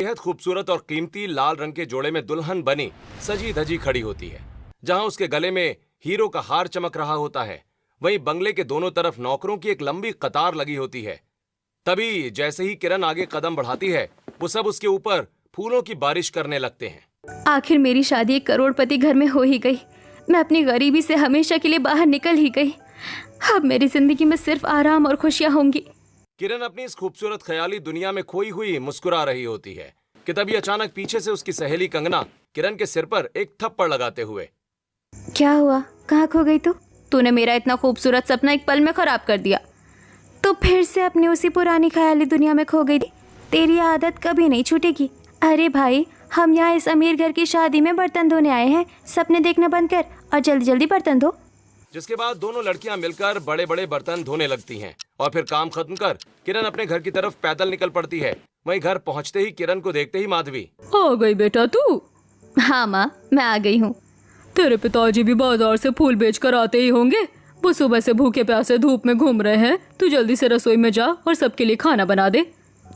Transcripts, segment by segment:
बेहद खूबसूरत और कीमती लाल रंग के जोड़े में दुल्हन बनी सजी धजी खड़ी होती है, जहां उसके गले में हीरो का हार चमक रहा होता है। वहीं बंगले के दोनों तरफ नौकरों की एक लंबी कतार लगी होती है। तभी जैसे ही किरण आगे कदम बढ़ाती है, वो सब उसके ऊपर फूलों की बारिश करने लगते हैं। आखिर मेरी शादी एक करोड़पति घर में हो ही गई। मैं अपनी गरीबी से हमेशा के लिए बाहर निकल ही गई। अब मेरी जिंदगी में सिर्फ आराम और खुशियां होंगी। किरण अपनी इस खूबसूरत ख्याली दुनिया में खोई हुई मुस्कुरा रही होती है कि तभी अचानक पीछे से उसकी सहेली कंगना किरण के सिर पर एक थप्पड़ लगाते हुए, क्या हुआ, कहाँ खो गई तूने मेरा इतना खूबसूरत सपना एक पल में खराब कर दिया। तो फिर से अपनी उसी पुरानी ख्याली दुनिया में खो गई। तेरी आदत कभी नहीं छूटेगी। अरे भाई, हम यहाँ इस अमीर घर की शादी में बर्तन धोने आए हैं। सपने देखना बंद कर और जल्दी जल्दी बर्तन धो। जिसके बाद दोनों लड़कियां मिलकर बड़े बड़े बर्तन धोने लगती हैं और फिर काम खत्म कर किरण अपने घर की तरफ पैदल निकल पड़ती है। वहीं घर पहुंचते ही किरण को देखते ही माधवी, आ गई बेटा तू? हाँ माँ, मैं आ गई हूँ। तेरे पिताजी भी बाजार से फूल बेच कर आते ही होंगे। वो सुबह से भूखे प्यासे धूप में घूम रहे हैं। तू जल्दी से रसोई में जा और सबके लिए खाना बना दे।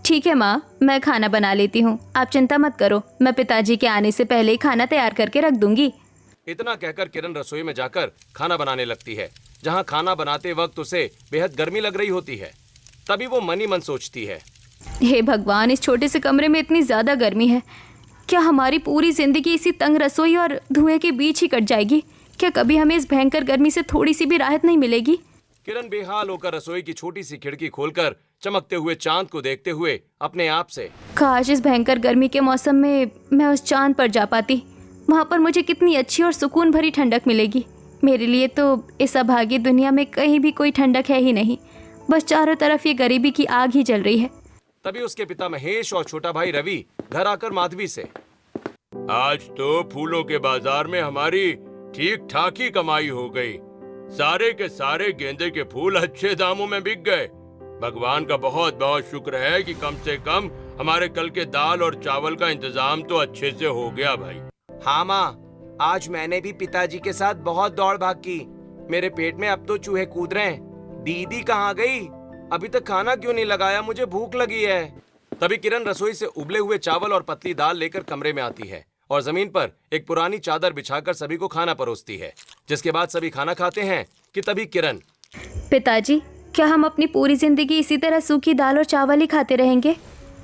ठीक है माँ, मैं खाना बना लेती हूँ। आप चिंता मत करो, मैं पिताजी के आने से पहले ही खाना तैयार करके रख दूंगी। इतना कहकर किरण रसोई में जाकर खाना बनाने लगती है, जहां खाना बनाते वक्त उसे बेहद गर्मी लग रही होती है। तभी वो मन ही मन सोचती है, हे भगवान, इस छोटे से कमरे में इतनी ज्यादा गर्मी है। क्या हमारी पूरी जिंदगी इसी तंग रसोई और धुएं के बीच ही कट जाएगी? क्या कभी हमें इस भयंकर गर्मी से थोड़ी सी भी राहत नहीं मिलेगी? किरण बेहाल होकर रसोई की छोटी सी खिड़की खोलकर चमकते हुए चांद को देखते हुए अपने आप से, काश इस भयंकर गर्मी के मौसम में मैं उस चांद पर जा पाती। वहाँ पर मुझे कितनी अच्छी और सुकून भरी ठंडक मिलेगी। मेरे लिए तो इस अभागी दुनिया में कहीं भी कोई ठंडक है ही नहीं। बस चारों तरफ ये गरीबी की आग ही जल रही है। तभी उसके पिता महेश और छोटा भाई रवि घर आकर माधवी से, आज तो फूलों के बाजार में हमारी ठीक ठाक ही कमाई हो गई। सारे के सारे गेंदे के फूल अच्छे दामों में बिक गए। भगवान का बहुत बहुत शुक्र है कि कम से कम हमारे कल के दाल और चावल का इंतजाम तो अच्छे से हो गया भाई। हाँ माँ, आज मैंने भी पिताजी के साथ बहुत दौड़ भाग की। मेरे पेट में अब तो चूहे कूद रहे हैं। दीदी कहाँ गई? अभी तक खाना क्यों नहीं लगाया? मुझे भूख लगी है। तभी किरण रसोई से उबले हुए चावल और पतली दाल लेकर कमरे में आती है और जमीन पर एक पुरानी चादर बिछाकर सभी को खाना परोसती है। जिसके बाद सभी खाना खाते हैं कि तभी किरण, पिताजी, क्या हम अपनी पूरी जिंदगी इसी तरह सूखी दाल और चावल ही खाते रहेंगे?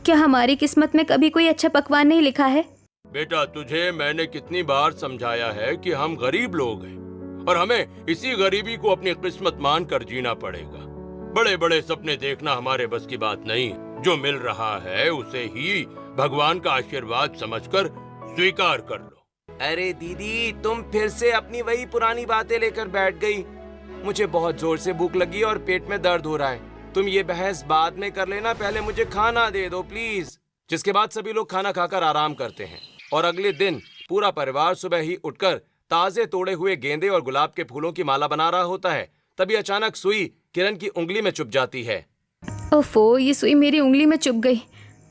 क्या हमारी किस्मत में कभी कोई अच्छा पकवान नहीं लिखा है? बेटा, तुझे मैंने कितनी बार समझाया है कि हम गरीब लोग हैं और हमें इसी गरीबी को अपनी किस्मत मानकर जीना पड़ेगा। बड़े बड़े सपने देखना हमारे बस की बात नहीं। जो मिल रहा है उसे ही भगवान का आशीर्वाद समझकर स्वीकार कर लो। अरे दीदी, तुम फिर से अपनी वही पुरानी बातें लेकर बैठ गई। मुझे बहुत जोर से भूख लगी और पेट में दर्द हो रहा है। तुम ये बहस बाद में कर लेना, पहले मुझे खाना दे दो प्लीज। जिसके बाद सभी लोग खाना खाकर आराम करते हैं और अगले दिन पूरा परिवार सुबह ही उठकर ताजे तोड़े हुए गेंदे और गुलाब के फूलों की माला बना रहा होता है। तभी अचानक सुई किरण की उंगली में चुभ जाती है। ओफो, ये सुई मेरी उंगली में चुभ गई।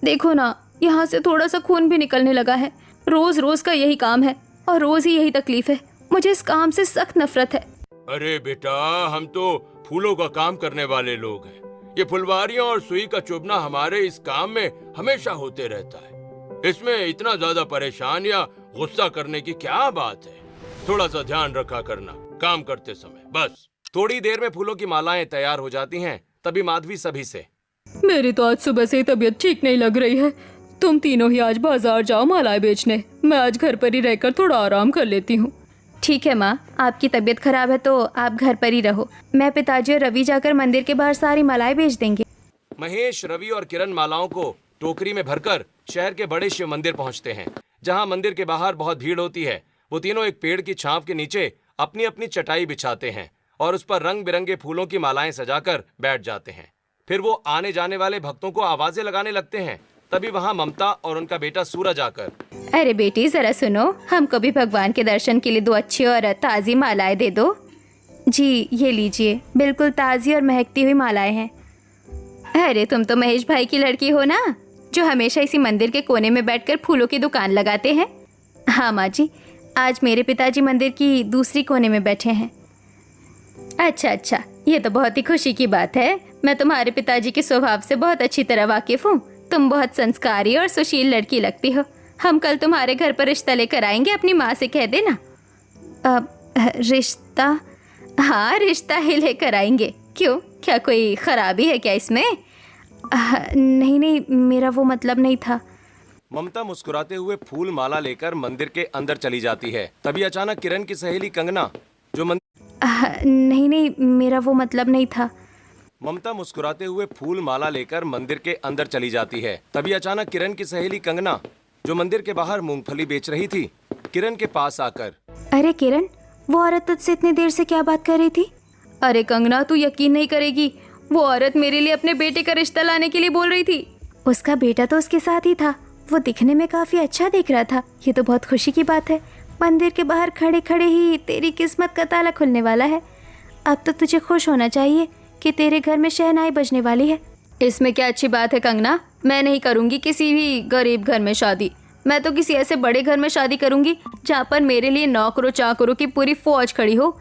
देखो ना, यहाँ से थोड़ा सा खून भी निकलने लगा है। रोज रोज का यही काम है और रोज ही यही तकलीफ है। मुझे इस काम से सख्त नफरत है। अरे बेटा, हम तो फूलों का काम करने वाले लोग हैं। ये फुलवारियां और सुई का चुभना हमारे इस काम में हमेशा होते रहता है। इसमें इतना ज्यादा परेशान या गुस्सा करने की क्या बात है? थोड़ा सा ध्यान रखा करना काम करते समय। बस थोड़ी देर में फूलों की मालाएं तैयार हो जाती हैं। तभी माधवी सभी से, मेरी तो आज सुबह से ही तबीयत ठीक नहीं लग रही है। तुम तीनों ही आज बाजार जाओ मालाएं बेचने। मैं आज घर पर ही रहकर थोड़ा आराम कर लेती हूँ। ठीक है माँ, आपकी तबीयत खराब है तो आप घर पर ही रहो। मैं पिताजी और रवि जाकर मंदिर के बाहर सारी मालाएं बेच देंगे। महेश, रवि और किरण मालाओं को टोकरी में भरकर शहर के बड़े शिव मंदिर पहुंचते हैं, जहां मंदिर के बाहर बहुत भीड़ होती है। वो तीनों एक पेड़ की छांव के नीचे अपनी अपनी चटाई बिछाते हैं और उस पर रंग बिरंगे फूलों की मालाएं सजाकर बैठ जाते हैं। फिर वो आने जाने वाले भक्तों को आवाजें लगाने लगते हैं। तभी वहां ममता और उनका बेटा सूरज आकर, अरे बेटी, जरा सुनो, हमको भी भगवान के दर्शन के लिए 2 अच्छी और ताज़ी मालाएं दे दो। जी, ये लीजिए, बिल्कुल ताज़ी और महकती हुई मालाएं हैं। अरे तुम तो महेश भाई की लड़की हो ना, जो हमेशा इसी मंदिर के कोने में बैठकर फूलों की दुकान लगाते हैं। हाँ माँ जी, आज मेरे पिताजी मंदिर की दूसरी कोने में बैठे हैं। अच्छा, ये तो बहुत ही खुशी की बात है। मैं तुम्हारे पिताजी के स्वभाव से बहुत अच्छी तरह वाकिफ हूँ। तुम बहुत संस्कारी और सुशील लड़की लगती हो। हम कल तुम्हारे घर पर रिश्ता लेकर आएंगे, अपनी माँ से कह देना। रिश्ता? हाँ, रिश्ता ही लेकर आएंगे। क्यों, क्या कोई खराबी है क्या इसमें? नहीं नहीं, मेरा वो मतलब नहीं था। ममता मुस्कुराते हुए फूल माला लेकर मंदिर के अंदर चली जाती है। तभी अचानक किरण की सहेली कंगना जो नहीं नहीं, मेरा वो मतलब नहीं था। ममता मुस्कुराते हुए फूल माला लेकर मंदिर के अंदर चली जाती है। तभी अचानक किरण की सहेली कंगना जो मंदिर के बाहर मूंगफली बेच रही थी, किरण के पास आकर, अरे किरण, वो औरत तुझसे इतनी देर से क्या बात कर रही थी? अरे कंगना, तू यकीन नहीं करेगी, वो औरत मेरे लिए अपने बेटे का रिश्ता लाने के लिए बोल रही थी। उसका बेटा तो उसके साथ ही था, वो दिखने में काफी अच्छा दिख रहा था। ये तो बहुत खुशी की बात है। मंदिर के बाहर खड़े खड़े ही तेरी किस्मत का ताला खुलने वाला है। अब तो तुझे खुश होना चाहिए कि तेरे घर में शहनाई बजने वाली है। इसमें क्या अच्छी बात है कंगना? मैं नहीं करूँगी किसी भी गरीब घर में शादी। मैं तो किसी ऐसे बड़े घर में शादी करूँगी जहाँ पर मेरे लिए नौकरों चाकरों की पूरी फौज खड़ी हो,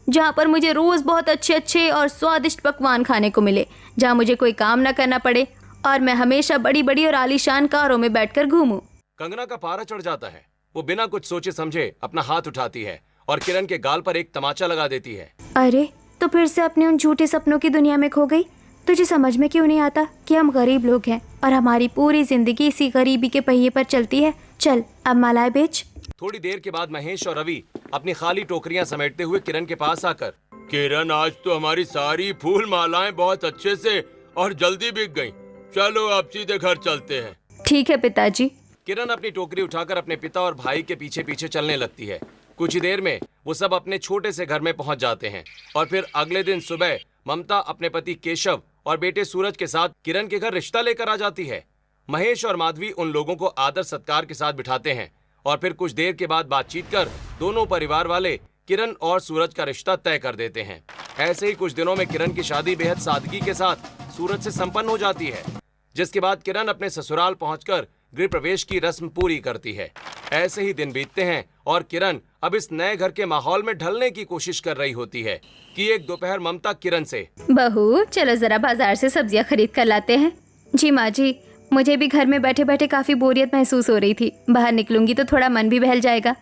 जहाँ पर मुझे रोज़ बहुत अच्छे अच्छे और स्वादिष्ट पकवान खाने को मिले, जहाँ मुझे कोई काम ना करना पड़े और मैं हमेशा बड़ी बड़ी और आलीशान कारों में बैठकर घूमूं। कंगना का पारा चढ़ जाता है। वो बिना कुछ सोचे समझे अपना हाथ उठाती है और किरण के गाल पर एक तमाचा लगा देती है। अरे, तो फिर से अपने उन झूठे सपनों की दुनिया में खो गई? तुझे समझ में क्यों नहीं आता कि हम गरीब लोग हैं और हमारी पूरी जिंदगी इसी गरीबी के पहिए पर चलती है? चल अब मालाएं बेच। थोड़ी देर के बाद महेश और रवि अपनी खाली टोकरियां समेटते हुए किरण के पास आकर, किरण, आज तो हमारी सारी फूल मालाएं बहुत अच्छे से और जल्दी बिक गईं। चलो अब सीधे घर चलते हैं। ठीक है पिताजी। किरण अपनी टोकरी उठाकर अपने पिता और भाई के पीछे पीछे चलने लगती है। कुछ ही देर में वो सब अपने छोटे से घर में पहुंच जाते हैं और फिर अगले दिन सुबह ममता अपने पति केशव और बेटे सूरज के साथ किरण के घर रिश्ता लेकर आ जाती है। महेश और माधवी उन लोगों को आदर सत्कार के साथ बिठाते हैं और फिर कुछ देर के बाद बातचीत कर दोनों परिवार वाले किरण और सूरज का रिश्ता तय कर देते हैं। ऐसे ही कुछ दिनों में किरण की शादी बेहद सादगी के साथ सूरज से संपन्न हो जाती है, जिसके बाद किरण अपने ससुराल पहुंचकर गृह प्रवेश की रस्म पूरी करती है। ऐसे ही दिन बीतते हैं और किरण अब इस नए घर के माहौल में ढलने की कोशिश कर रही होती है कि एक दोपहर ममता किरण से, बहू चलो जरा बाजार से सब्जियां खरीद कर लाते हैं। जी माँ जी, मुझे भी घर में बैठे बैठे काफी बोरियत महसूस हो रही थी, बाहर निकलूंगी तो थोड़ा मन भी बहल जाएगा।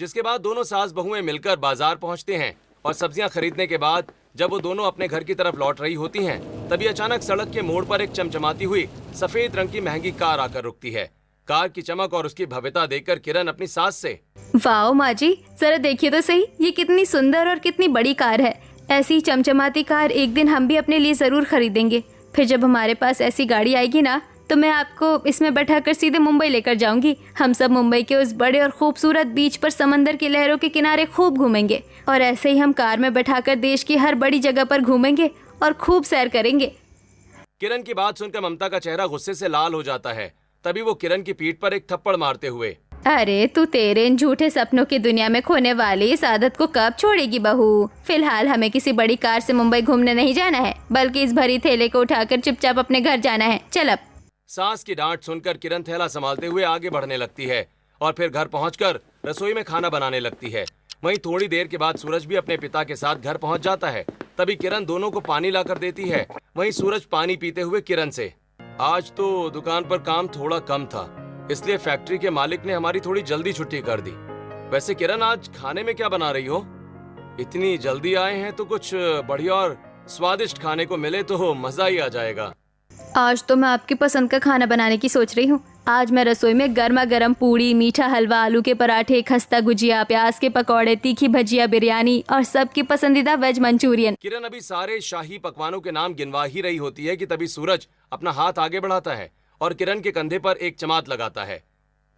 जिसके बाद दोनों सास बहुएं मिलकर बाजार पहुंचते हैं और सब्जियां खरीदने के बाद जब वो दोनों अपने घर की तरफ लौट रही होती हैं, तभी अचानक सड़क के मोड़ पर एक चमचमाती हुई सफेद रंग की महंगी कार आकर रुकती है। कार की चमक और उसकी भव्यता देखकर किरण अपनी सास से, वाओ माँ जी, जरा देखिए तो सही, ये कितनी सुंदर और कितनी बड़ी कार है। ऐसी चमचमाती कार एक दिन हम भी अपने लिए जरूर खरीदेंगे। फिर जब हमारे पास ऐसी गाड़ी आएगी ना, तो मैं आपको इसमें बैठाकर सीधे मुंबई लेकर जाऊंगी। हम सब मुंबई के उस बड़े और खूबसूरत बीच पर समंदर की लहरों के किनारे खूब घूमेंगे और ऐसे ही हम कार में बैठाकर देश की हर बड़ी जगह पर घूमेंगे और खूब सैर करेंगे। किरण की बात सुनकर ममता का चेहरा गुस्से से लाल हो जाता है। तभी वो किरण की पीठ पर एक थप्पड़ मारते हुए, अरे तू तेरे इन झूठे सपनों की दुनिया में खोने वाली इस आदत को कब छोड़ेगी बहू? फिलहाल हमें किसी बड़ी कार से मुंबई घूमने नहीं जाना है, बल्कि इस भरी थैले को उठाकर चुपचाप अपने घर जाना है। चल अब। सास की डांट सुनकर किरण थैला संभालते हुए आगे बढ़ने लगती है और फिर घर पहुंचकर रसोई में खाना बनाने लगती है। वहीं थोड़ी देर के बाद सूरज भी अपने पिता के साथ घर पहुंच जाता है। तभी किरण दोनों को पानी लाकर देती है। वहीं सूरज पानी पीते हुए किरण से, आज तो दुकान पर काम थोड़ा कम था, इसलिए फैक्ट्री के मालिक ने हमारी थोड़ी जल्दी छुट्टी कर दी। वैसे किरण, आज खाने में क्या बना रही हो? इतनी जल्दी आए हैं तो कुछ बढ़िया और स्वादिष्ट खाने को मिले तो मजा ही आ जाएगा। आज तो मैं आपकी पसंद का खाना बनाने की सोच रही हूँ। आज मैं रसोई में गर्मा गर्म पूड़ी, मीठा हलवा, आलू के पराठे, खस्ता गुजिया, प्याज के पकौड़े, तीखी भजिया, बिरयानी और सबकी पसंदीदा वेज मंचूरियन। किरण अभी सारे शाही पकवानों के नाम गिनवा ही रही होती है कि तभी सूरज अपना हाथ आगे बढ़ाता है और किरण के कंधे पर एक चमात लगाता है।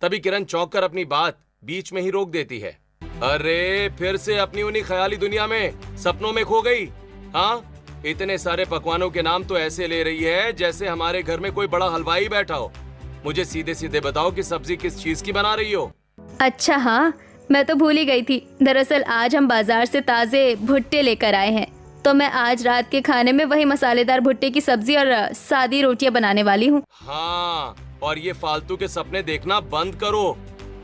तभी किरण चौंक कर अपनी बात बीच में ही रोक देती है। अरे, फिर से अपनी उन्हीं ख्याली दुनिया में, सपनों में खो गई? हाँ, इतने सारे पकवानों के नाम तो ऐसे ले रही है जैसे हमारे घर में कोई बड़ा हलवाई बैठा हो। मुझे सीधे सीधे बताओ कि सब्जी किस चीज की बना रही हो? अच्छा हाँ, मैं तो भूल ही गई थी। दरअसल आज हम बाजार से ताज़े भुट्टे लेकर आए हैं, तो मैं आज रात के खाने में वही मसालेदार भुट्टे की सब्जी और सादी रोटियां बनाने वाली हूँ। हाँ, और ये फालतू के सपने देखना बंद करो।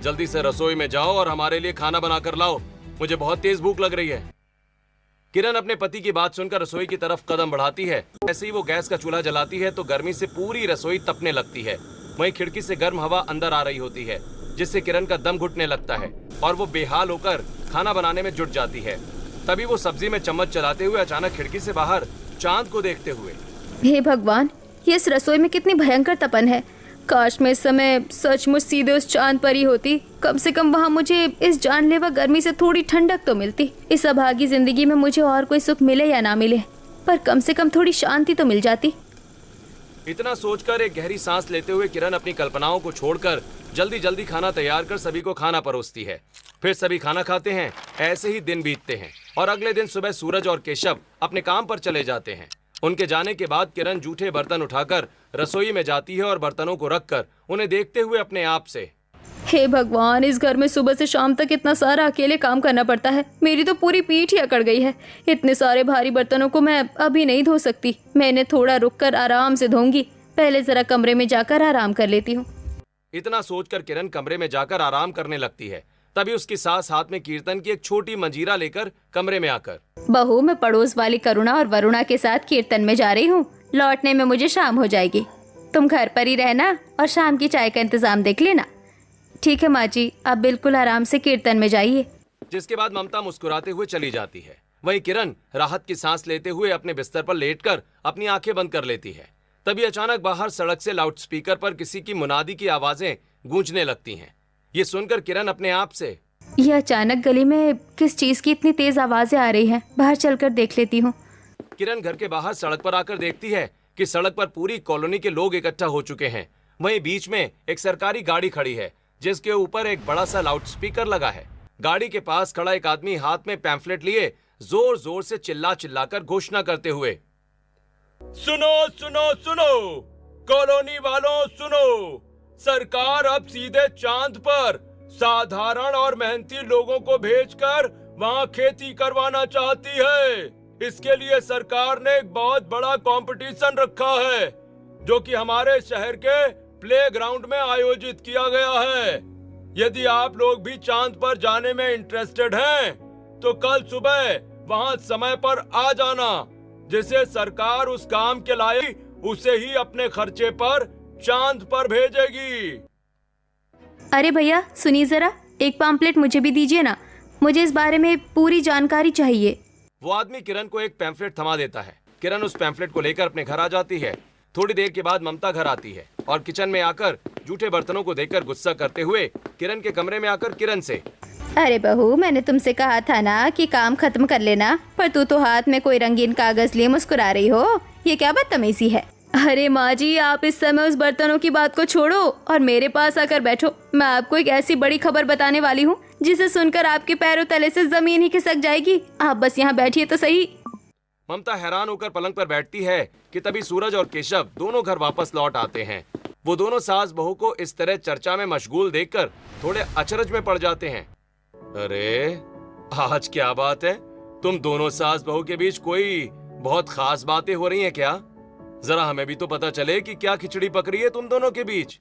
जल्दी से रसोई में जाओ और हमारे लिए खाना बना कर लाओ। मुझे बहुत तेज भूख लग रही है। किरण अपने पति की बात सुनकर रसोई की तरफ कदम बढ़ाती है। ऐसे ही वो गैस का चूल्हा जलाती है तो गर्मी से पूरी रसोई तपने लगती है। वहीं खिड़की से गर्म हवा अंदर आ रही होती है, जिससे किरण का दम घुटने लगता है और वो बेहाल होकर खाना बनाने में जुट जाती है। तभी वो सब्जी में चम्मच चलाते हुए अचानक खिड़की से बाहर चांद को देखते हुए, हे भगवान, ये इस रसोई में कितनी भयंकर तपन है। काश मैं इस समय सचमुच सीधे उस चांद पर ही होती। कम से कम वहाँ मुझे इस जानलेवा गर्मी से थोड़ी ठंडक तो मिलती। इस अभागी जिंदगी में मुझे और कोई सुख मिले या ना मिले, पर कम से कम थोड़ी शांति तो मिल जाती। इतना सोचकर एक गहरी सांस लेते हुए किरण अपनी कल्पनाओं को छोड़कर जल्दी जल्दी खाना तैयार कर सभी को खाना परोसती है। फिर सभी खाना खाते हैं। ऐसे ही दिन बीतते हैं और अगले दिन सुबह सूरज और केशव अपने काम पर चले जाते हैं। उनके जाने के बाद किरण जूठे बर्तन उठाकर रसोई में जाती है और बर्तनों को रखकर उन्हें देखते हुए अपने आप से, हे भगवान, इस घर में सुबह से शाम तक इतना सारा अकेले काम करना पड़ता है। मेरी तो पूरी पीठ ही अकड़ गई है। इतने सारे भारी बर्तनों को मैं अभी नहीं धो सकती। मैं इन्हें थोड़ा रुककर आराम से धोऊंगी। पहले जरा कमरे में जाकर आराम कर लेती हूँ। इतना सोचकर किरण कमरे में जाकर आराम करने लगती है। तभी उसकी सास हाथ में कीर्तन की एक छोटी मंजीरा लेकर कमरे में आकर, बहू, मैं पड़ोस वाली करुणा और वरुणा के साथ कीर्तन में जा रही हूँ। लौटने में मुझे शाम हो जाएगी। तुम घर पर ही रहना और शाम की चाय का इंतजाम देख लेना। ठीक है माँ जी, आप बिल्कुल आराम से कीर्तन में जाइए। जिसके बाद ममता मुस्कुराते हुए चली जाती है। वहीं किरण राहत की सांस लेते हुए अपने बिस्तर पर लेटकर अपनी आंखें बंद कर लेती है। तभी अचानक बाहर सड़क से लाउडस्पीकर पर किसी की मुनादी की आवाजें गूंजने लगती हैं। ये सुनकर किरण अपने आप से, ये अचानक गली में किस चीज की इतनी तेज आवाजें आ रही हैं? बाहर चलकर देख लेती हूँ। किरण घर के बाहर सड़क पर आकर देखती है कि सड़क पर पूरी कॉलोनी के लोग इकट्ठा हो चुके हैं। वहीं बीच में एक सरकारी गाड़ी खड़ी है, जिसके ऊपर एक बड़ा सा लाउडस्पीकर लगा है। गाड़ी के पास खड़ा एक आदमी हाथ में पैम्फलेट लिए जोर जोर से चिल्ला चिल्लाकर घोषणा करते हुए, सुनो सुनो सुनो, कॉलोनी वालों सुनो, सरकार अब सीधे चांद पर साधारण और मेहनती लोगों को भेजकर वहां खेती करवाना चाहती है। इसके लिए सरकार ने एक बहुत बड़ा कंपटीशन रखा है, जो कि हमारे शहर के प्लेग्राउंड में आयोजित किया गया है। यदि आप लोग भी चांद पर जाने में इंटरेस्टेड हैं, तो कल सुबह वहां समय पर आ जाना। जिसे सरकार उस काम के लायक उसे ही अपने खर्चे पर चांद पर भेजेगी। अरे भैया सुनिए जरा, एक पैम्फलेट मुझे भी दीजिए ना। मुझे इस बारे में पूरी जानकारी चाहिए। वो आदमी किरण को एक पैम्फलेट थमा देता है। किरण उस पैम्फलेट को लेकर अपने घर आ जाती है। थोड़ी देर के बाद ममता घर आती है और किचन में आकर जूठे बर्तनों को देखकर गुस्सा करते हुए किरण के कमरे में आकर किरण से, अरे बहू, मैंने तुमसे कहा था ना कि काम खत्म कर लेना, पर तू तो हाथ में कोई रंगीन कागज लिए मुस्कुरा रही हो। ये क्या बदतमीजी है? अरे माँ जी, आप इस समय उस बर्तनों की बात को छोड़ो और मेरे पास आकर बैठो। मैं आपको एक ऐसी बड़ी खबर बताने वाली हूँ जिसे सुनकर आपके पैरों तले से जमीन ही खिसक जाएगी। आप बस यहाँ बैठिए तो सही। ममता हैरान होकर पलंग पर बैठती है कि तभी सूरज और केशव दोनों घर वापस लौट आते हैं। वो दोनों सास बहू को इस तरह चर्चा में मशगूल देखकर थोड़े अचरज में पड़ जाते हैं। अरे आज क्या बात है? तुम दोनों सास बहू के बीच कोई बहुत खास बातें हो रही हैं क्या? जरा हमें भी तो पता चले कि क्या खिचड़ी पक रही है तुम दोनों के बीच।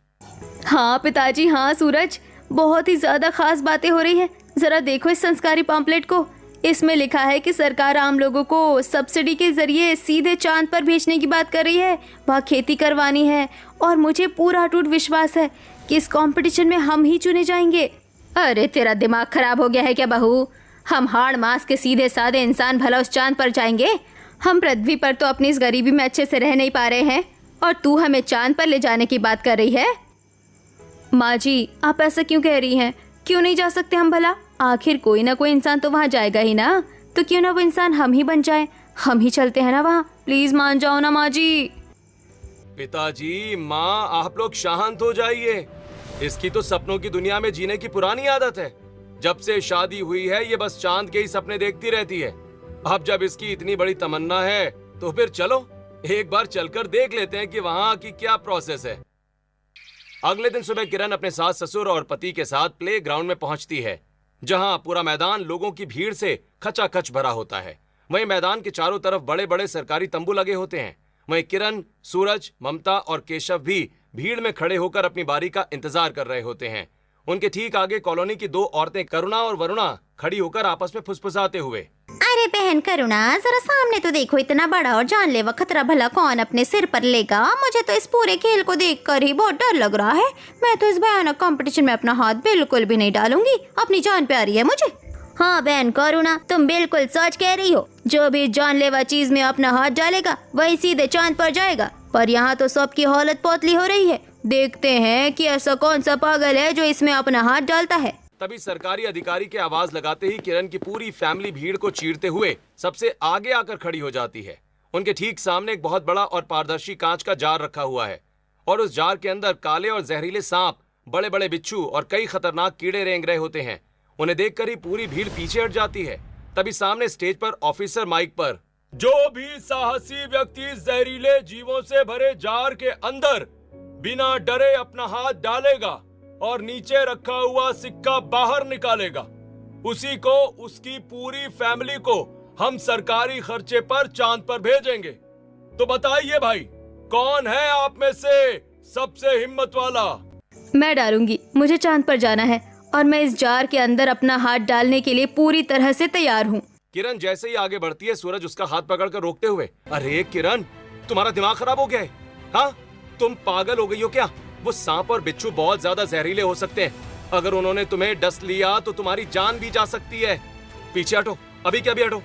हाँ पिताजी, हाँ सूरज, बहुत ही ज्यादा खास बातें हो रही है। जरा देखो इस संस्कारी पैम्फलेट को। इसमें लिखा है कि सरकार आम लोगों को सब्सिडी के जरिए सीधे चांद पर भेजने की बात कर रही है। वहाँ खेती करवानी है और मुझे पूरा अटूट विश्वास है कि इस कंपटीशन में हम ही चुने जाएंगे। अरे तेरा दिमाग खराब हो गया है क्या बहू? हम हाड़ मास के सीधे साधे इंसान भला उस चांद पर जाएंगे? हम पृथ्वी पर तो अपनी इस गरीबी में अच्छे से रह नहीं पा रहे हैं और तू हमें चांद पर ले जाने की बात कर रही है? माँ जी, आप ऐसा क्यों कह रही हैं? क्यों नहीं जा सकते हम भला? आखिर कोई ना कोई इंसान तो वहाँ जाएगा ही ना। तो क्यों ना वो इंसान हम ही बन जाए। हम ही चलते हैं ना वहाँ। प्लीज मान जाओ ना माँ जी। पिताजी, माँ, आप लोग शांत हो जाइए। इसकी तो सपनों की दुनिया में जीने की पुरानी आदत है। जब से शादी हुई है ये बस चांद के ही सपने देखती रहती है। अब जब इसकी इतनी बड़ी तमन्ना है तो फिर चलो एक बार चलकर देख लेते हैं कि वहाँ की क्या प्रोसेस है। अगले दिन सुबह किरण अपने सास ससुर और पति के साथ प्ले ग्राउंड में पहुंचती है, जहां पूरा मैदान लोगों की भीड़ से खचाखच भरा होता है। वहीं मैदान के चारों तरफ बड़े बड़े सरकारी तंबू लगे होते हैं। वहीं किरण, सूरज, ममता और केशव भी भीड़ में खड़े होकर अपनी बारी का इंतजार कर रहे होते हैं। उनके ठीक आगे कॉलोनी की दो औरतें करुणा और वरुणा खड़ी होकर आपस में फुसफुसाते हुए, अरे अरे बहन करुणा, जरा सामने तो देखो, इतना बड़ा और जानलेवा खतरा भला कौन अपने सिर पर लेगा। मुझे तो इस पूरे खेल को देखकर ही बहुत डर लग रहा है। मैं तो इस भयानक कंपटीशन में अपना हाथ बिल्कुल भी नहीं डालूंगी। अपनी जान प्यारी है मुझे। हाँ बहन करुणा, तुम बिल्कुल सच कह रही हो। जो भी जानलेवा चीज में अपना हाथ डालेगा वही सीधे चांद पर जाएगा। पर यहाँ तो सबकी हालत पोतली हो रही है। देखते हैं कि ऐसा कौन सा पागल है जो इसमें अपना हाथ डालता है। तभी सरकारी अधिकारी की आवाज लगाते ही किरण की पूरी फैमिली भीड़ को चीरते हुए सबसे आगे आकर खड़ी हो जाती है। उनके ठीक सामने एक बहुत बड़ा और पारदर्शी कांच का जार रखा हुआ है और उस जार के अंदर काले और जहरीले सांप, बड़े बड़े बिच्छू और कई खतरनाक कीड़े रेंग रहे होते हैं। उन्हें देखकर ही पूरी भीड़ पीछे हट जाती है। तभी सामने स्टेज पर ऑफिसर माइक पर, जो भी साहसी व्यक्ति जहरीले जीवों से भरे जार के अंदर बिना डरे अपना हाथ डालेगा और नीचे रखा हुआ सिक्का बाहर निकालेगा, उसी को, उसकी पूरी फैमिली को हम सरकारी खर्चे पर चांद पर भेजेंगे। तो बताइए भाई, कौन है आप में से सबसे हिम्मत वाला? मैं डालूंगी। मुझे चांद पर जाना है और मैं इस जार के अंदर अपना हाथ डालने के लिए पूरी तरह से तैयार हूँ। किरण जैसे ही आगे बढ़ती है, सूरज उसका हाथ पकड़कर रोकते हुए, अरे किरण, तुम्हारा दिमाग खराब हो गया है? हाँ, तुम पागल हो गई हो क्या? वो सांप और बिच्छू बहुत ज्यादा जहरीले हो सकते हैं। अगर उन्होंने तुम्हें डस लिया तो तुम्हारी जान भी जा सकती है। पीछे हटो, अभी क्या भी हटो।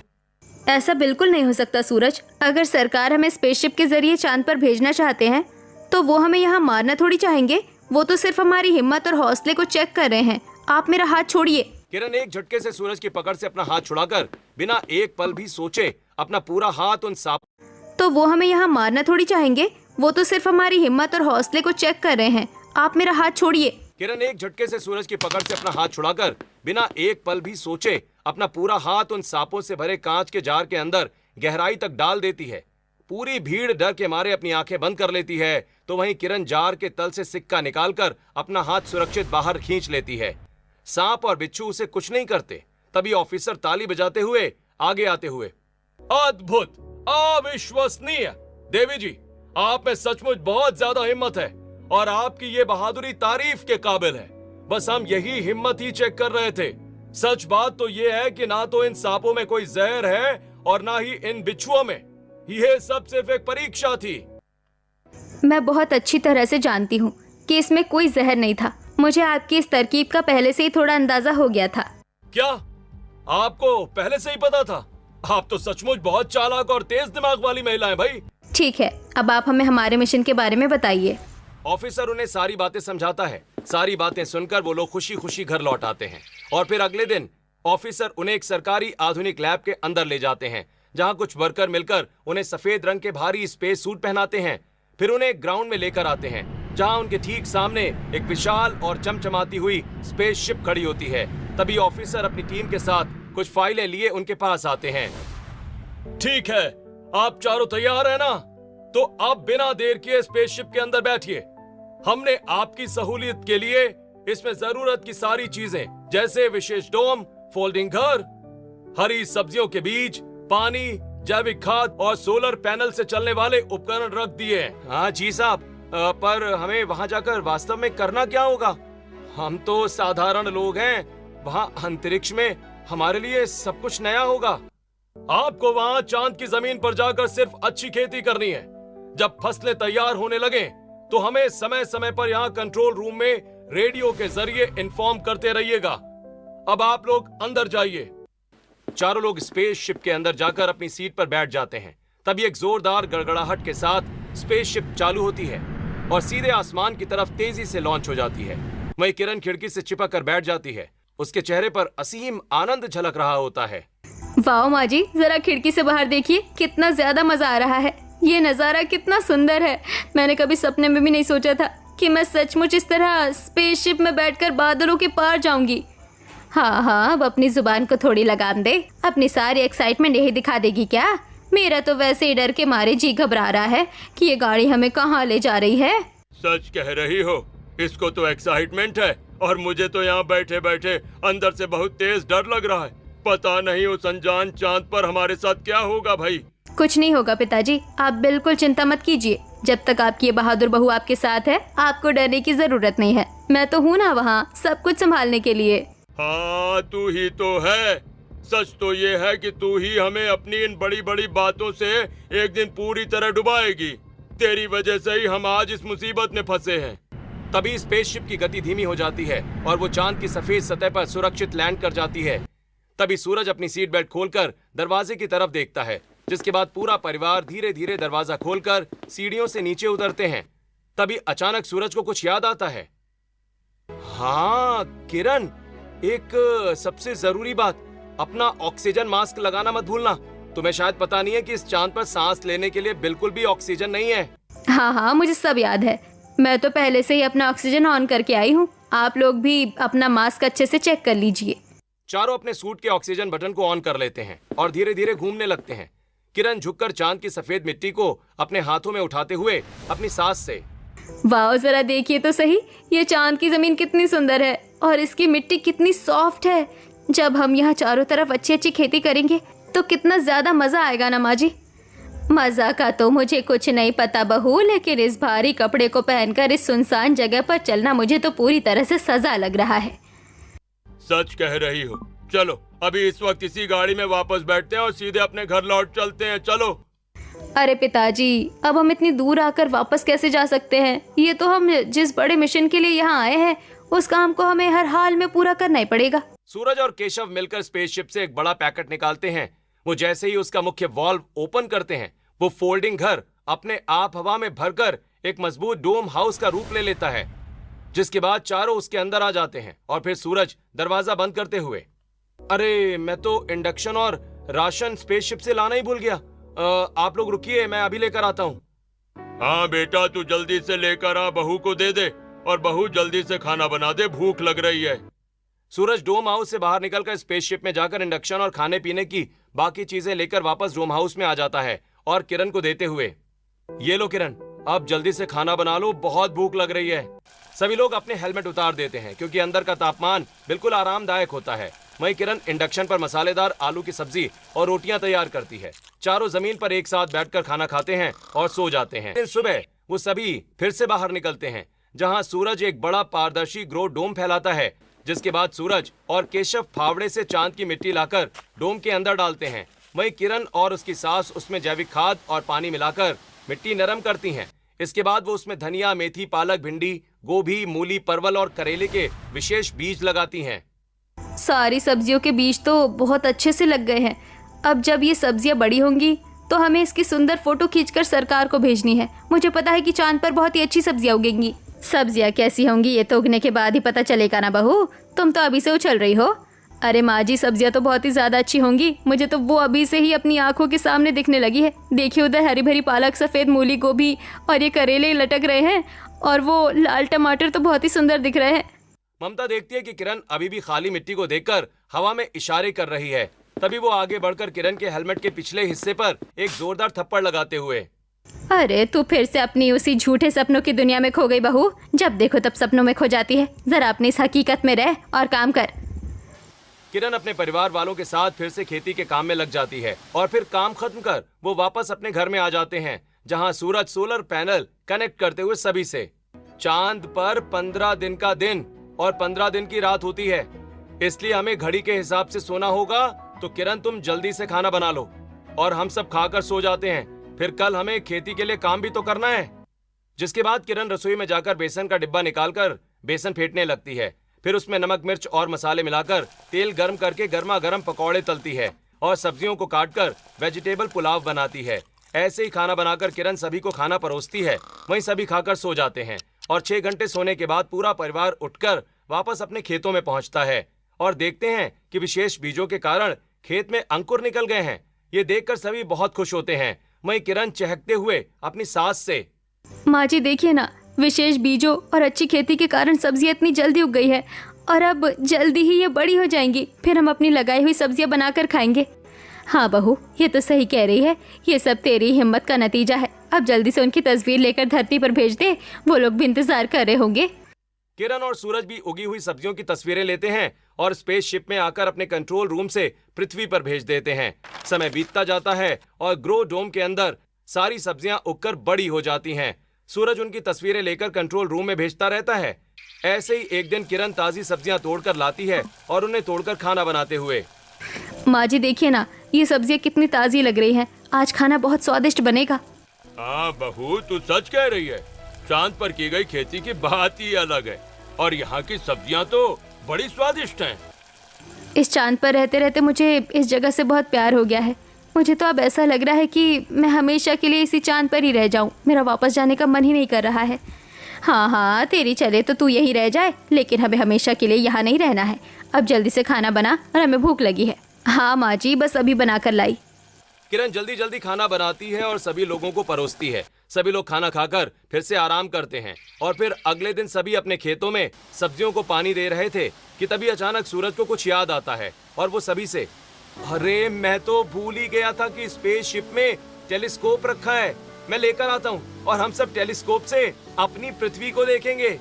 ऐसा बिल्कुल नहीं हो सकता सूरज। अगर सरकार हमें स्पेसशिप के जरिए चांद पर भेजना चाहते हैं तो वो हमें यहाँ मारना थोड़ी चाहेंगे। वो तो सिर्फ हमारी हिम्मत और हौसले को चेक कर रहे हैं। आप मेरा हाथ छोड़िए। किरण एक झटके से सूरज की पकड़ से अपना हाथ छुड़ाकर बिना एक पल भी सोचे अपना पूरा हाथ उन सांप। तो वो हमें यहाँ मारना थोड़ी चाहेंगे। वो तो सिर्फ हमारी हिम्मत और हौसले को चेक कर रहे हैं। आप मेरा हाथ छोड़िए। किरण एक झटके से सूरज की पकड़ से अपना हाथ छुड़ाकर बिना एक पल भी सोचे अपना पूरा हाथ उन सांपों से भरे कांच के जार के अंदर गहराई तक डाल देती है। पूरी भीड़ डर के मारे अपनी आंखें बंद कर लेती है। तो वहीं किरण जार के तल से सिक्का निकालकर अपना हाथ सुरक्षित बाहर खींच लेती है। सांप और बिच्छू उसे कुछ नहीं करते। तभी ऑफिसर ताली बजाते हुए आगे आते हुए, अद्भुत, अविश्वसनीय, देवी जी, आप में सचमुच बहुत ज्यादा हिम्मत है और आपकी ये बहादुरी तारीफ के काबिल है। बस हम यही हिम्मत ही चेक कर रहे थे। सच बात तो ये है कि ना तो इन सांपों में कोई जहर है और ना ही इन बिच्छुओं में। ये सब सिर्फ एक परीक्षा थी। मैं बहुत अच्छी तरह से जानती हूँ कि इसमें कोई जहर नहीं था। मुझे आपकी इस तरकीब का पहले से ही थोड़ा अंदाजा हो गया था। क्या आपको पहले से ही पता था? आप तो सचमुच बहुत चालाक और तेज दिमाग वाली महिला हैं भाई। ठीक है, अब आप हमें हमारे मिशन के बारे में बताइए। ऑफिसर उन्हें सारी बातें समझाता है। सारी बातें सुनकर वो लोग खुशी खुशी घर लौट आते हैं और फिर अगले दिन ऑफिसर उन्हें एक सरकारी आधुनिक लैब के अंदर ले जाते हैं, जहां कुछ वर्कर मिलकर उन्हें सफेद रंग के भारी स्पेस सूट पहनाते हैं। फिर उन्हें एक ग्राउंड में लेकर आते हैं, जहां उनके ठीक सामने एक विशाल और चमचमाती हुई स्पेसशिप खड़ी होती है। तभी ऑफिसर अपनी टीम के साथ कुछ फाइलें लिए उनके पास आते हैं। ठीक है, आप चारों तैयार हैं ना? तो अब बिना देर किए स्पेसशिप के अंदर बैठिए। हमने आपकी सहूलियत के लिए इसमें जरूरत की सारी चीजें, जैसे विशेष डोम, फोल्डिंग घर, हरी सब्जियों के बीज, पानी, जैविक खाद और सोलर पैनल से चलने वाले उपकरण रख दिए हैं। हाँ जी साहब, पर हमें वहां जाकर वास्तव में करना क्या होगा? हम तो साधारण लोग हैं। वहां अंतरिक्ष में हमारे लिए सब कुछ नया होगा। आपको वहां चांद की जमीन पर जाकर सिर्फ अच्छी खेती करनी है। जब फसलें तैयार होने लगे तो हमें समय समय पर यहाँ कंट्रोल रूम में रेडियो के जरिए इन्फॉर्म करते रहिएगा। अब आप लोग अंदर जाइए। चारों लोग स्पेसशिप के अंदर जाकर अपनी सीट पर बैठ जाते हैं। तभी एक जोरदार गड़गड़ाहट के साथ स्पेसशिप चालू होती है और सीधे आसमान की तरफ तेजी से लॉन्च हो जाती है। वहीं किरण खिड़की से चिपक कर बैठ जाती है। उसके चेहरे पर असीम आनंद झलक रहा होता है। वाह माँ जी, जरा खिड़की से बाहर देखिए, कितना ज्यादा मजा आ रहा है। ये नज़ारा कितना सुंदर है। मैंने कभी सपने में भी नहीं सोचा था कि मैं सचमुच इस तरह स्पेसशिप में बैठकर बादलों के पार जाऊंगी। हाँ हाँ, अब अपनी जुबान को थोड़ी लगाम दे। अपनी सारी एक्साइटमेंट यही दिखा देगी क्या? मेरा तो वैसे ही डर के मारे जी घबरा रहा है कि ये गाड़ी हमें कहाँ ले जा रही है। सच कह रही हो, इसको तो एक्साइटमेंट है और मुझे तो यहाँ बैठे बैठे अंदर से बहुत तेज डर लग रहा है। पता नहीं उस अनजान चांद पर हमारे साथ क्या होगा भाई। कुछ नहीं होगा पिताजी, आप बिल्कुल चिंता मत कीजिए। जब तक आपकी ये बहादुर बहू आपके साथ है, आपको डरने की जरूरत नहीं है। मैं तो हूँ ना वहाँ सब कुछ संभालने के लिए। हाँ, तू ही तो है। सच तो ये है कि तू ही हमें अपनी इन बड़ी बड़ी बातों से एक दिन पूरी तरह डुबाएगी। तेरी वजह से ही हम आज इस मुसीबत में फंसे हैं। तभी स्पेसशिप की गति धीमी हो जाती है और वो चांद की सफेद सतह पर सुरक्षित लैंड कर जाती है। तभी सूरज अपनी सीट बेल्ट खोलकर दरवाजे की तरफ देखता है, जिसके बाद पूरा परिवार धीरे धीरे दरवाजा खोलकर सीढ़ियों से नीचे उतरते हैं। तभी अचानक सूरज को कुछ याद आता है। हाँ किरण, एक सबसे जरूरी बात, अपना ऑक्सीजन मास्क लगाना मत भूलना। तुम्हें शायद पता नहीं है कि इस चांद पर सांस लेने के लिए बिल्कुल भी ऑक्सीजन नहीं है। हाँ हाँ, मुझे सब याद है। मैं तो पहले से ही अपना ऑक्सीजन ऑन करके आई हूँ। आप लोग भी अपना मास्क अच्छे से चेक कर लीजिए। चारों अपने सूट के ऑक्सीजन बटन को ऑन कर लेते हैं और धीरे धीरे घूमने लगते हैं। किरण झुककर चांद की सफेद मिट्टी को अपने हाथों में उठाते हुए अपनी सांस से, वाह, जरा देखिए तो सही, ये चांद की जमीन कितनी सुंदर है और इसकी मिट्टी कितनी सॉफ्ट है। जब हम यहाँ चारों तरफ अच्छी अच्छी खेती करेंगे तो कितना ज्यादा मजा आएगा ना माँ जी। मजा का तो मुझे कुछ नहीं पता बहू, लेकिन इस भारी कपड़े को पहनकर इस सुनसान जगह पर चलना मुझे तो पूरी तरह से सजा लग रहा है। सच कह रही हो। चलो अभी इस वक्त इसी गाड़ी में वापस बैठते हैं और सीधे अपने घर लौट चलते हैं। चलो। अरे पिताजी, अब हम इतनी दूर आकर वापस कैसे जा सकते हैं? ये तो हम जिस बड़े मिशन के लिए यहाँ आए हैं उस काम को हमें हर हाल में पूरा करना ही पड़ेगा। सूरज और केशव मिलकर स्पेसशिप से एक बड़ा पैकेट निकालते हैं। वो जैसे ही उसका मुख्य वाल्व ओपन करते हैं, वो फोल्डिंग घर अपने आप हवा में भरकर एक मजबूत डोम हाउस का रूप ले लेता है, जिसके बाद चारों उसके अंदर आ जाते हैं। और फिर सूरज दरवाजा बंद करते हुए, अरे मैं तो इंडक्शन और राशन स्पेसशिप से लाना ही भूल गया। आप लोग रुकिए, मैं अभी लेकर आता हूँ। हाँ बेटा, तू जल्दी से लेकर आ, बहू को दे दे और बहू जल्दी से खाना बना दे, भूख लग रही है। सूरज डोम हाउस से बाहर निकलकर स्पेसशिप में जाकर इंडक्शन और खाने पीने की बाकी चीजें लेकर वापस डोम हाउस में आ जाता है और किरण को देते हुए, ये लो किरण, आप जल्दी से खाना बना लो, बहुत भूख लग रही है। सभी लोग अपने हेलमेट उतार देते हैं क्योंकि अंदर का तापमान बिल्कुल आरामदायक होता है। वहीं किरण इंडक्शन पर मसालेदार आलू की सब्जी और रोटियां तैयार करती है। चारों जमीन पर एक साथ बैठकर खाना खाते हैं और सो जाते हैं। दिन सुबह वो सभी फिर से बाहर निकलते हैं, जहां सूरज एक बड़ा पारदर्शी ग्रो डोम फैलाता है, जिसके बाद सूरज और केशव फावड़े से चांद की मिट्टी लाकर डोम के अंदर डालते हैं। वहीं किरण और उसकी सास उसमें जैविक खाद और पानी मिलाकर मिट्टी नरम करती हैं। इसके बाद वो उसमें धनिया, मेथी, पालक, भिंडी, गोभी, मूली, परवल और करेले के विशेष बीज लगाती हैं। सारी सब्जियों के बीज तो बहुत अच्छे से लग गए हैं। अब जब ये सब्जियां बड़ी होंगी तो हमें इसकी सुंदर फोटो खींचकर सरकार को भेजनी है। मुझे पता है कि चांद पर बहुत ही अच्छी सब्जियां उगेंगी। सब्जियां कैसी होंगी ये तो उगने के बाद ही पता चलेगा ना बहू, तुम तो अभी से उछल रही हो। अरे माँ जी, सब्जियां तो बहुत ही ज्यादा अच्छी होंगी। मुझे तो वो अभी से ही अपनी आंखों के सामने दिखने लगी है। देखिए उधर हरी भरी पालक, सफेद मूली, गोभी और ये करेले लटक रहे हैं और वो लाल टमाटर तो बहुत ही सुंदर दिख रहे हैं। ममता देखती है कि किरण अभी भी खाली मिट्टी को देखकर हवा में इशारे कर रही है। तभी वो आगे बढ़कर किरण के हेलमेट के पिछले हिस्से पर एक जोरदार थप्पड़ लगाते हुए, अरे तू फिर से अपनी उसी झूठे सपनों की दुनिया में खो गई बहू। जब देखो तब सपनों में खो जाती है। जरा अपनी इस हकीकत में रह और काम कर। किरण अपने परिवार वालों के साथ फिर से खेती के काम में लग जाती है और फिर काम खत्म कर वो वापस अपने घर में आ जाते हैं, जहां सूरज सोलर पैनल कनेक्ट करते हुए सभी से, चांद पर 15 दिन का दिन और 15 दिन की रात होती है, इसलिए हमें घड़ी के हिसाब से सोना होगा। तो किरण तुम जल्दी से खाना बना लो और हम सब खाकर सो जाते हैं। फिर कल हमें खेती के लिए काम भी तो करना है। जिसके बाद किरण रसोई में जाकर बेसन का डिब्बा निकालकर बेसन फेंटने लगती है। फिर उसमें नमक, मिर्च और मसाले मिलाकर तेल गर्म करके गर्मा गर्म पकौड़े तलती है और सब्जियों को काटकर वेजिटेबल पुलाव बनाती है। ऐसे ही खाना बनाकर किरण सभी को खाना परोसती है। वहीं सभी खाकर सो जाते हैं और 6 घंटे सोने के बाद पूरा परिवार उठकर वापस अपने खेतों में पहुंचता है और देखते हैं कि विशेष बीजों के कारण खेत में अंकुर निकल गए हैं। ये देखकर सभी बहुत खुश होते हैं। वहीं किरण चहकते हुए अपनी सास से, माँ जी देखिए ना, विशेष बीजों और अच्छी खेती के कारण सब्जियां इतनी जल्दी उग गई है और अब जल्दी ही ये बड़ी हो जाएंगी। फिर हम अपनी लगाई हुई सब्जियां बनाकर खाएंगे। हाँ बहू, ये तो सही कह रही है। ये सब तेरी हिम्मत का नतीजा है। अब जल्दी से उनकी तस्वीर लेकर धरती पर भेज दे, वो लोग भी इंतजार कर रहे होंगे। किरण और सूरज भी उगी हुई सब्जियों की तस्वीरें लेते हैं और स्पेसशिप में आकर अपने कंट्रोल रूम से पृथ्वी पर भेज देते हैं। समय बीतता जाता है और ग्रो डोम के अंदर सारी सब्जियां उगकर बड़ी हो जाती हैं। सूरज उनकी तस्वीरें लेकर कंट्रोल रूम में भेजता रहता है। ऐसे ही एक दिन किरण ताजी सब्जियां तोड़कर लाती है और उन्हें तोड़कर खाना बनाते हुए, माँ जी देखिए ना, ये सब्जियाँ कितनी ताज़ी लग रही हैं। आज खाना बहुत स्वादिष्ट बनेगा। हाँ बहू, तू सच कह रही है। चांद पर की गई खेती की बात ही अलग है और यहाँ की सब्जियाँ तो बड़ी स्वादिष्ट हैं। इस चांद पर रहते रहते मुझे इस जगह से बहुत प्यार हो गया है। मुझे तो अब ऐसा लग रहा है कि मैं हमेशा के लिए इसी चांद पर ही रह जाऊं। मेरा वापस जाने का मन ही नहीं कर रहा है। हाँ हाँ, तेरी चले तो तू यहीं रह जाए, लेकिन हमें हमेशा के लिए यहाँ नहीं रहना है। अब जल्दी से खाना बना और हमें भूख लगी है। हाँ माँ जी, बस अभी बना कर लाई। किरण जल्दी जल्दी खाना बनाती है और सभी लोगों को परोसती है। सभी लोग खाना खाकर फिर से आराम करते हैं और फिर अगले दिन सभी अपने खेतों में सब्जियों को पानी दे रहे थे कि तभी अचानक सूरज को कुछ याद आता है और वो सभी से, अरे मैं तो भूल ही गया था कि स्पेसशिप में टेलीस्कोप रखा है। मैं लेकर आता हूँ और हम सब टेलीस्कोप से अपनी पृथ्वी को देखेंगे।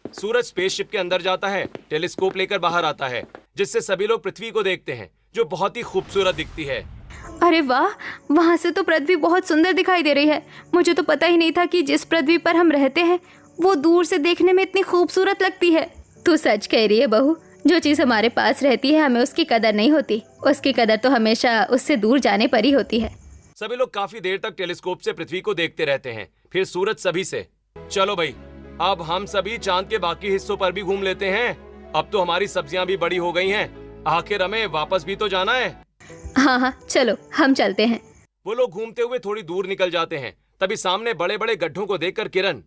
सूरज स्पेसशिप के अंदर जाता है, टेलीस्कोप लेकर बाहर आता है, जिससे सभी लोग पृथ्वी को देखते हैं जो बहुत ही खूबसूरत दिखती है। अरे वाह, वहाँ से तो पृथ्वी बहुत सुंदर दिखाई दे रही है। मुझे तो पता ही नहीं था कि जिस पृथ्वी पर हम रहते हैं वो दूर से देखने में इतनी खूबसूरत लगती है। तू सच कह रही है बहू, जो चीज़ हमारे पास रहती है हमें उसकी कदर नहीं होती। उसकी कदर तो हमेशा उससे दूर जाने पर ही होती है। सभी लोग काफी देर तक टेलीस्कोप से पृथ्वी को देखते रहते हैं। फिर सूरज सभी से, चलो भाई, अब हम सभी चांद के बाकी हिस्सों पर भी घूम लेते हैं। अब तो हमारी सब्जियां भी बड़ी हो गई हैं, आखिर हमें वापस भी तो जाना है। हाँ हाँ, चलो हम चलते हैं। वो लोग घूमते हुए थोड़ी दूर निकल जाते हैं। तभी सामने बड़े बड़े गड्ढों को देखकर किरण,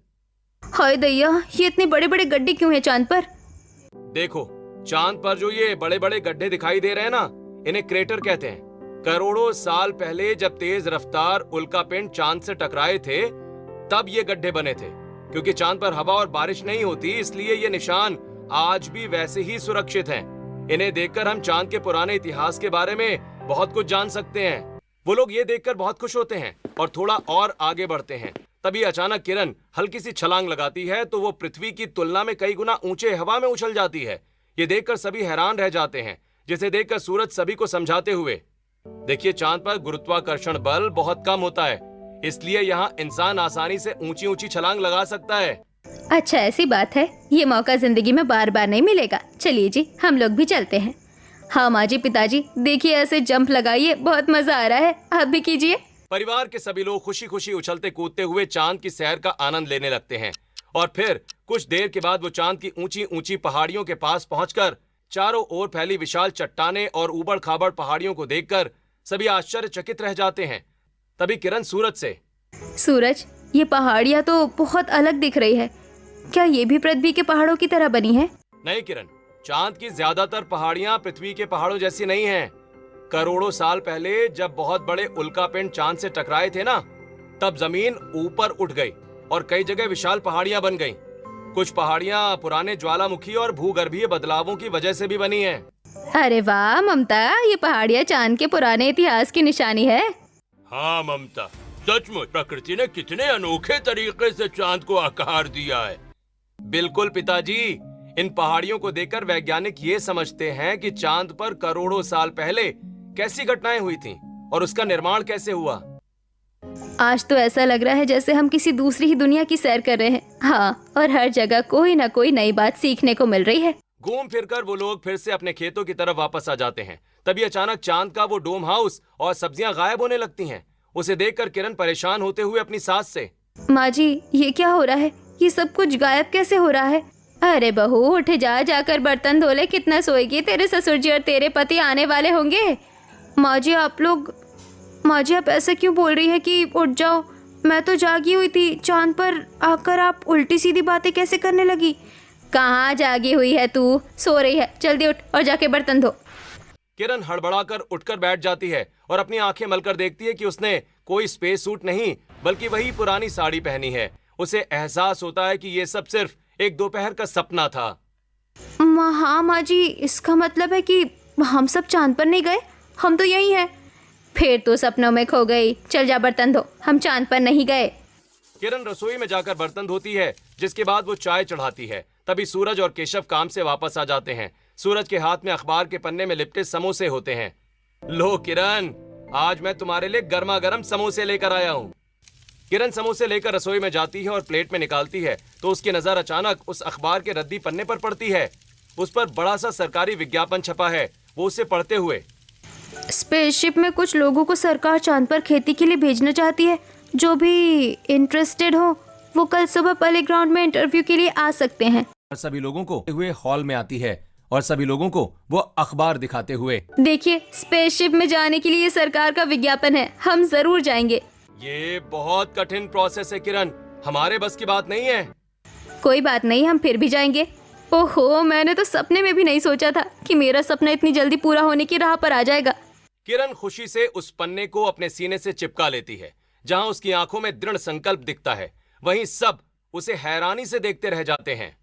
हाय दैया, ये इतने बड़े बड़े गड्ढे क्यों हैं चांद पर? देखो, चांद पर जो ये बड़े बड़े गड्ढे दिखाई दे रहे हैं ना, इन्हें क्रेटर कहते हैं। करोड़ों साल पहले जब तेज रफ्तार उल्कापिंड चांद से टकराए थे, तब ये गड्ढे बने थे। क्योंकि चांद पर हवा और बारिश नहीं होती, इसलिए ये निशान आज भी वैसे ही सुरक्षित हैं। इन्हें देखकर हम चांद के पुराने इतिहास के बारे में बहुत कुछ जान सकते हैं। वो लोग ये देखकर बहुत खुश होते हैं और थोड़ा और आगे बढ़ते हैं। तभी अचानक किरण हल्की सी छलांग लगाती है तो वो पृथ्वी की तुलना में कई गुना ऊंचे हवा में उछल जाती है। ये देखकर सभी हैरान रह जाते हैं, जिसे देखकर सूरज सभी को समझाते हुए, देखिए, चांद पर गुरुत्वाकर्षण बल बहुत कम होता है, इसलिए यहाँ इंसान आसानी से ऊंची ऊंची छलांग लगा सकता है। अच्छा, ऐसी बात है। ये मौका जिंदगी में बार बार नहीं मिलेगा। चलिए जी, हम लोग भी चलते हैं। हाँ माँ जी, पिताजी देखिए, ऐसे जंप लगाइए, बहुत मजा आ रहा है। आप भी कीजिए। परिवार के सभी लोग खुशी खुशी उछलते कूदते हुए चांद की सैर का आनंद लेने लगते हैं और फिर कुछ देर के बाद वो चांद की ऊंची ऊंची पहाड़ियों के पास पहुंचकर चारों ओर फैली विशाल चट्टानें और ऊबड़ खाबड़ पहाड़ियों को देखकर सभी आश्चर्यचकित रह जाते हैं। तभी किरण सूरज से, सूरज, ये पहाड़ियाँ तो बहुत अलग दिख रही है। क्या ये भी पृथ्वी के पहाड़ों की तरह बनी है? नहीं किरण, चांद की ज्यादातर पहाड़ियां पृथ्वी के पहाड़ों जैसी नहीं हैं। करोड़ों साल पहले जब बहुत बड़े उल्कापिंड चांद से टकराए थे ना, तब जमीन ऊपर उठ गई और कई जगह विशाल पहाड़ियां बन गईं। कुछ पहाड़ियां पुराने ज्वालामुखी और भूगर्भीय बदलावों की वजह से भी बनी हैं। अरे वाह ममता, ये पहाड़ियाँ चांद के पुराने इतिहास की निशानी है। हाँ ममता, सचमुच प्रकृति ने कितने अनोखे तरीके से चांद को आकार दिया है। बिल्कुल पिताजी, इन पहाड़ियों को देखकर वैज्ञानिक ये समझते हैं कि चांद पर करोड़ों साल पहले कैसी घटनाएं हुई थीं और उसका निर्माण कैसे हुआ। आज तो ऐसा लग रहा है जैसे हम किसी दूसरी ही दुनिया की सैर कर रहे हैं। हाँ, और हर जगह कोई ना कोई नई बात सीखने को मिल रही है। घूम फिरकर वो लोग फिर से अपने खेतों की तरफ वापस आ जाते हैं। तभी अचानक चांद का वो डोम हाउस और सब्जियां गायब होने लगती हैं। उसे देखकर किरण परेशान होते हुए अपनी सास से, माँ जी, ये क्या हो रहा है? ये सब कुछ गायब कैसे हो रहा है? अरे बहू, उठ जा, जाकर बर्तन धो ले। कितना सोएगी? तेरे ससुर जी और तेरे पति आने वाले होंगे। माँ जी, आप ऐसा क्यों बोल रही है कि उठ जाओ? मैं तो जागी हुई थी। चांद पर आकर आप उल्टी सीधी बातें कैसे करने लगी? कहाँ जागी हुई है तू? सो रही है। जल्दी उठ और जाके बर्तन धो। किरण हड़बड़ाकर उठकर बैठ जाती है और अपनी आंखें मलकर देखती है कि उसने कोई स्पेस सूट नहीं बल्कि वही पुरानी साड़ी पहनी है। उसे एहसास होता है कि ये सब सिर्फ एक दोपहर का सपना था। हाँ माँ जी, इसका मतलब है कि हम सब चांद पर नहीं गए, हम तो यही हैं। फिर तो सपनों में खो गई। चल जा बर्तन धो, हम चांद पर नहीं गए। किरण रसोई में जाकर बर्तन धोती है, जिसके बाद वो चाय चढ़ाती है। तभी सूरज और केशव काम से वापस आ जाते हैं। सूरज के हाथ में अखबार के पन्ने में लिपटे समोसे होते हैं। लो किरण, आज मैं तुम्हारे लिए गर्मा गर्म समोसे लेकर आया हूँ। किरण समोसे लेकर रसोई में जाती है और प्लेट में निकालती है तो उसकी नजर अचानक उस अखबार के रद्दी पन्ने पर पड़ती है। उस पर बड़ा सा सरकारी विज्ञापन छपा है। वो उसे पढ़ते हुए, स्पेसशिप में कुछ लोगों को सरकार चांद पर खेती के लिए भेजना चाहती है। जो भी इंटरेस्टेड हो वो कल सुबह प्लेग्राउंड में इंटरव्यू के लिए आ सकते हैं। और सभी लोगों को हुए हॉल में आती है और सभी लोगों को वो अखबार दिखाते हुए, देखिए, स्पेसशिप में जाने के लिए ये सरकार का विज्ञापन है, हम जरूर जाएंगे। ये बहुत कठिन प्रोसेस है किरण, हमारे बस की बात नहीं है। कोई बात नहीं, हम फिर भी जाएंगे। ओहो, मैंने तो सपने में भी नहीं सोचा था कि मेरा सपना इतनी जल्दी पूरा होने की राह पर आ जाएगा। किरण खुशी से उस पन्ने को अपने सीने से चिपका लेती है जहां उसकी आंखों में दृढ़ संकल्प दिखता है। वहीं सब उसे हैरानी से देखते रह जाते हैं।